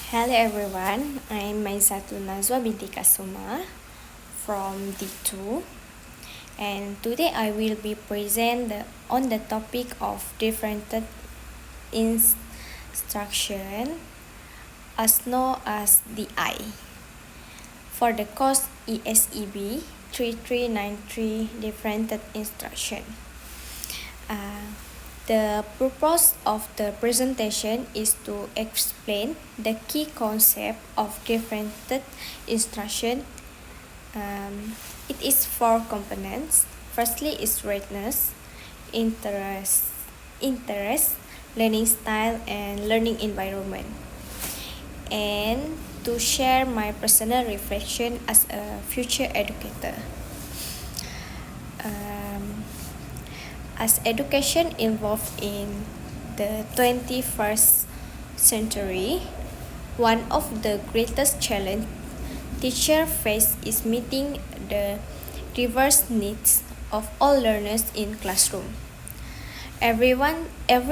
Hello everyone, I'm Maizatun Nazwa binti Kasuma from D2, and today I will be on the topic of differentiated instruction as known as DI for the course ESEB3393 differentiated instruction. The purpose of the presentation is to explain the key concept of differentiated instruction. It is 4 components. Firstly is readiness, interest, learning style, and learning environment. And to share my personal reflection as a future educator. As education evolved in the 21st century, one of the greatest challenges teachers face is meeting the diverse needs of all learners in classroom. Every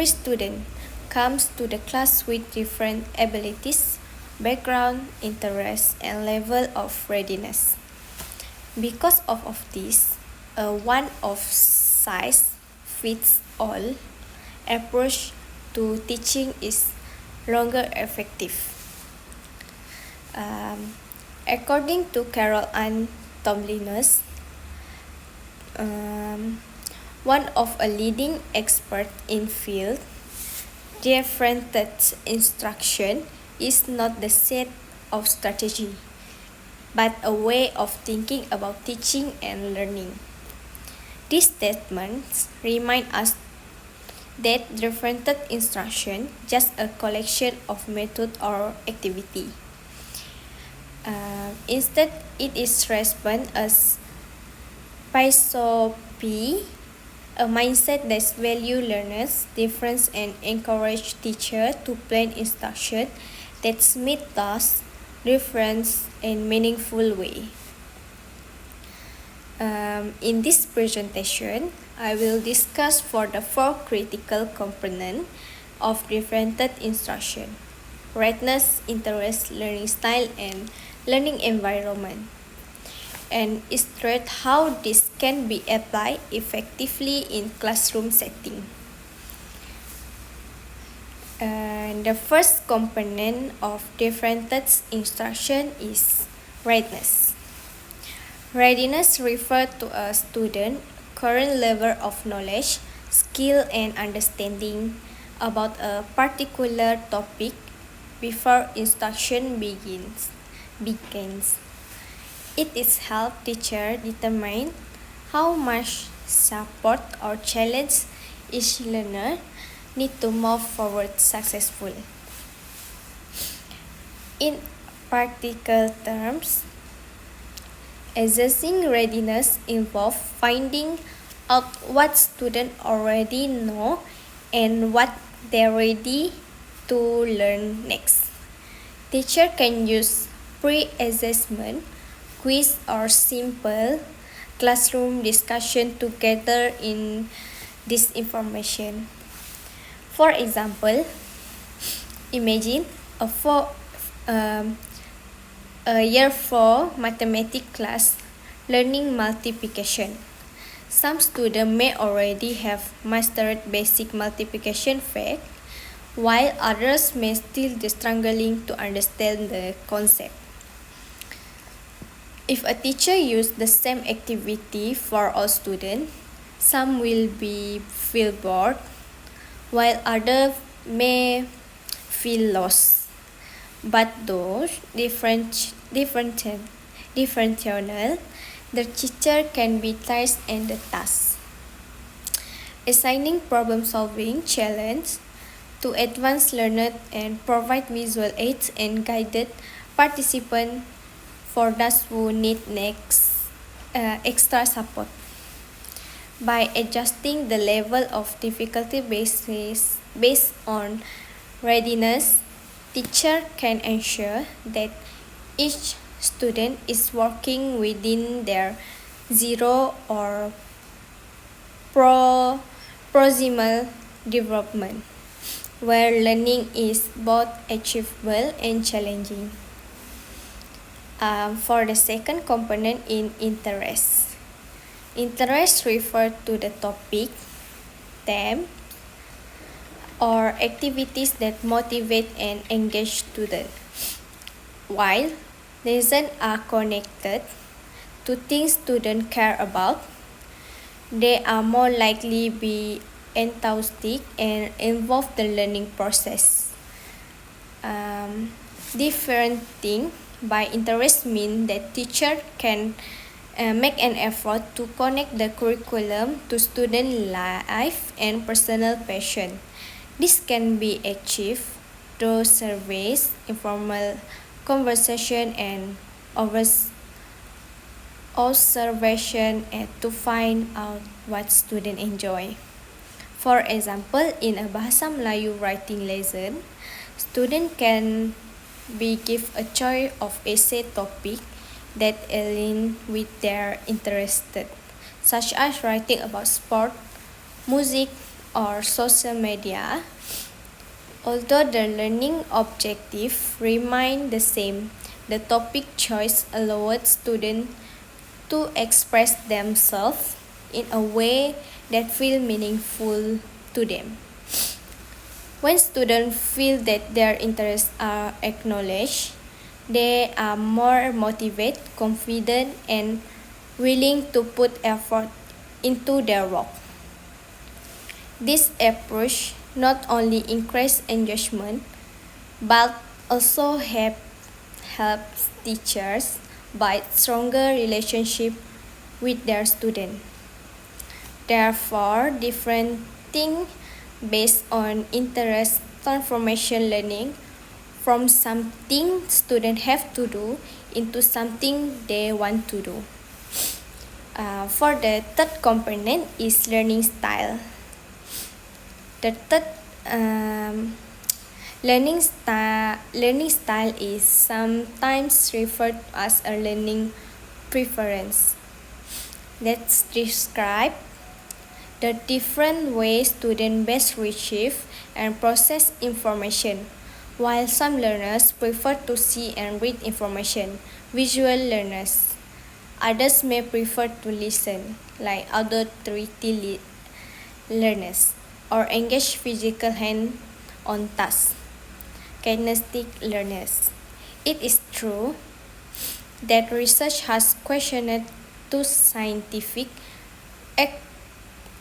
student comes to the class with different abilities, background, interests, and level of readiness. Because of this, a one-size-fits-all approach to teaching is longer effective. According to Carol Ann Tomlinus, one of a leading expert in field, differentiated instruction is not the set of strategy, but a way of thinking about teaching and learning. These statements remind us that differentiated instruction is just a collection of method or activity. Instead, it is respond as philosophy, a mindset that value learners' difference and encourage teachers to plan instruction that meet those difference in meaningful way. In this presentation, I will discuss for the 4 critical components of differentiated instruction: readiness, interest, learning style, and learning environment, and illustrate how this can be applied effectively in classroom setting. The first component of differentiated instruction is readiness. Readiness refers to a student's current level of knowledge, skill, and understanding about a particular topic before instruction begins. It is help teacher determine how much support or challenge each learner need to move forward successfully. In practical terms, assessing readiness involves finding out what students already know and what they're ready to learn next. Teacher can use pre-assessment, quiz, or simple classroom discussion to gather in this information. For example, imagine a year 4 mathematics class learning multiplication. Some students may already have mastered basic multiplication fact, while others may still be struggling to understand the concept. If a teacher uses the same activity for all students, some will feel bored, while others may feel lost. But those differential, the teacher can be tasked in the task. Assigning problem-solving challenge to advanced learners and provide visual aids and guided participants for those who need extra support. By adjusting the level of difficulty based on readiness, teacher can ensure that each student is working within their 0 or proximal development where learning is both achievable and challenging. For the second component in interest. Interest refers to the topic, theme, or activities that motivate and engage students. While lessons are connected to things students care about, they are more likely be enthusiastic and involve the learning process. Differentiating by interest means that teacher can make an effort to connect the curriculum to student life and personal passion. This can be achieved through surveys, informal conversation, and observation to find out what students enjoy. For example, in a Bahasa Melayu writing lesson, students can be given a choice of essay topic that align with their interests, such as writing about sport, music, or social media. Although the learning objective remain the same, the topic choice allows students to express themselves in a way that feel meaningful to them. When students feel that their interests are acknowledged, they are more motivated, confident, and willing to put effort into their work. This approach not only increases engagement, but also helps teachers build stronger relationship with their students. Therefore, differentiating based on interest transformation learning from something students have to do into something they want to do. For the third component is learning style. The third learning style is sometimes referred to as a learning preference. Let's describe the different ways students best retrieve and process information. While some learners prefer to see and read information, visual learners, others may prefer to listen, like auditory learners, or engage physical hand-on tasks, kinesthetic learners. It is true that research has questioned to scientific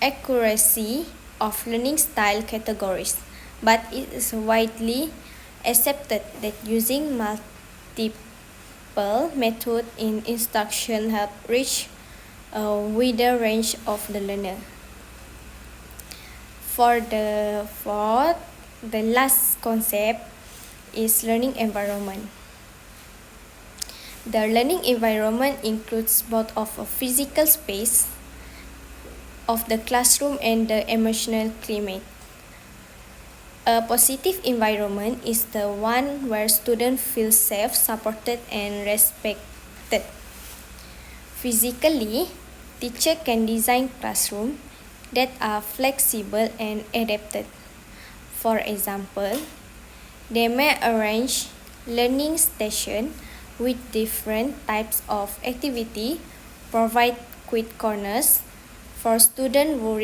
accuracy of learning style categories, but it is widely accepted that using multiple methods in instruction help reach a wider range of the learner. For the fourth, the last concept is learning environment. The learning environment includes both of a physical space of the classroom and the emotional climate. A positive environment is the one where students feel safe, supported, and respected. Physically, teachers can design classrooms that are flexible and adapted. For example, they may arrange learning stations with different types of activity, provide quiet corners for students who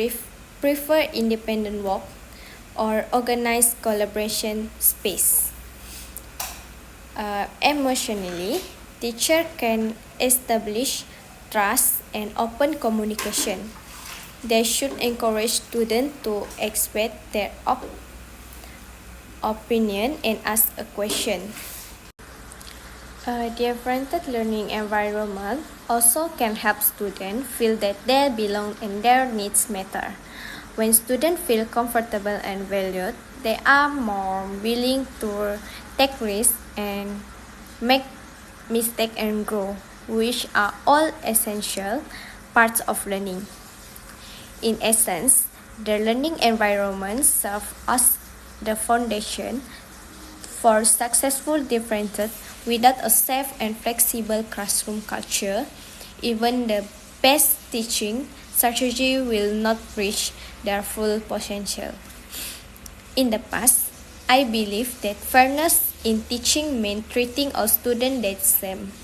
prefer independent work, or organize collaboration space. Emotionally, teacher can establish trust and open communication. They should encourage students to express their opinion and ask a question. A different learning environment also can help students feel that they belong and their needs matter. When students feel comfortable and valued, they are more willing to take risks and make mistakes and grow, which are all essential parts of learning. In essence, the learning environment serves as the foundation for successful differences. Without a safe and flexible classroom culture, even the best teaching strategy will not reach their full potential. In the past, I believe that fairness in teaching means treating all students the same.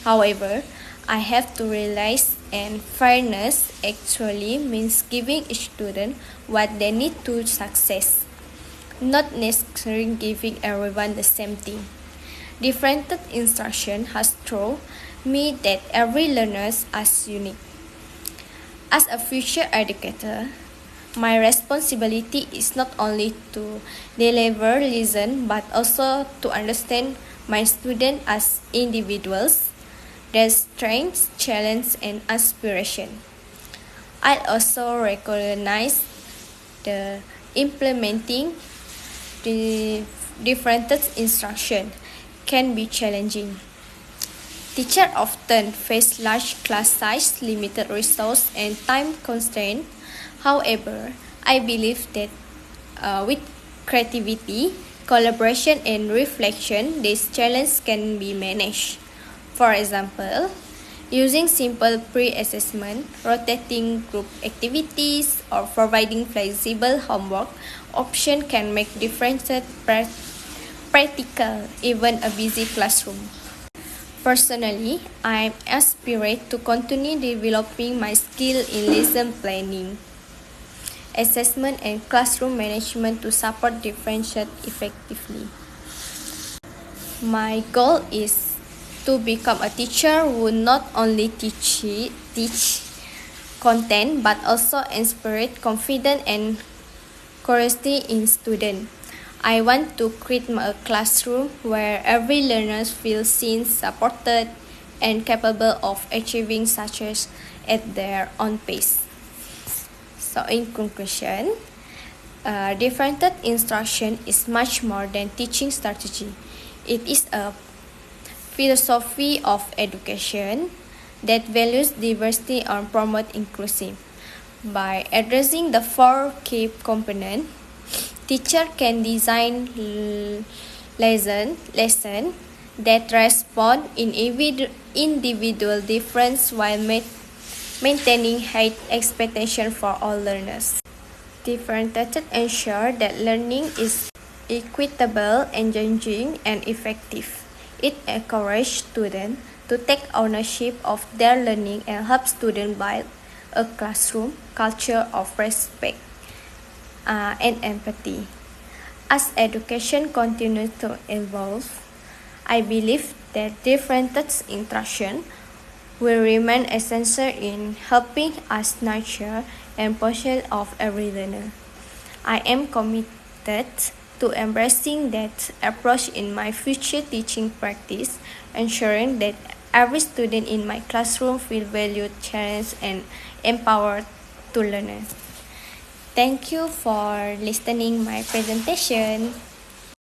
However, I have to realize and fairness actually means giving each student what they need to success, not necessarily giving everyone the same thing. Differentiated instruction has taught me that every learner is unique. As a future educator, my responsibility is not only to deliver lesson but also to understand my students as individuals, their strengths, challenges, and aspirations. I also recognize the implementing the differentiated instruction can be challenging. Teachers often face large class size, limited resource, and time constraints. However, I believe that with creativity, collaboration, and reflection, these challenges can be managed. For example, using simple pre-assessment, rotating group activities, or providing flexible homework options can make differences practical, even a busy classroom. Personally, I aspire to continue developing my skill in lesson planning, assessment, and classroom management to support differentiate effectively. My goal is to become a teacher who not only teach content but also inspire confidence and curiosity in students. I want to create a classroom where every learner feels seen, supported, and capable of achieving success at their own pace. So in conclusion, differentiated instruction is much more than teaching strategy. It is a philosophy of education that values diversity and promotes inclusion. By addressing the four key components, teacher can design lesson that respond in individual difference while maintaining high expectation for all learners. Differentiated ensure that learning is equitable, engaging, and effective. It encourages students to take ownership of their learning and help students build a classroom culture of respect and empathy. As education continues to evolve, I believe that differentiated instruction will remain essential in helping us nurture and potential of every learner. I am committed to embracing that approach in my future teaching practice, ensuring that every student in my classroom feel valued, challenged, and empowered to learn. Thank you for listening my presentation.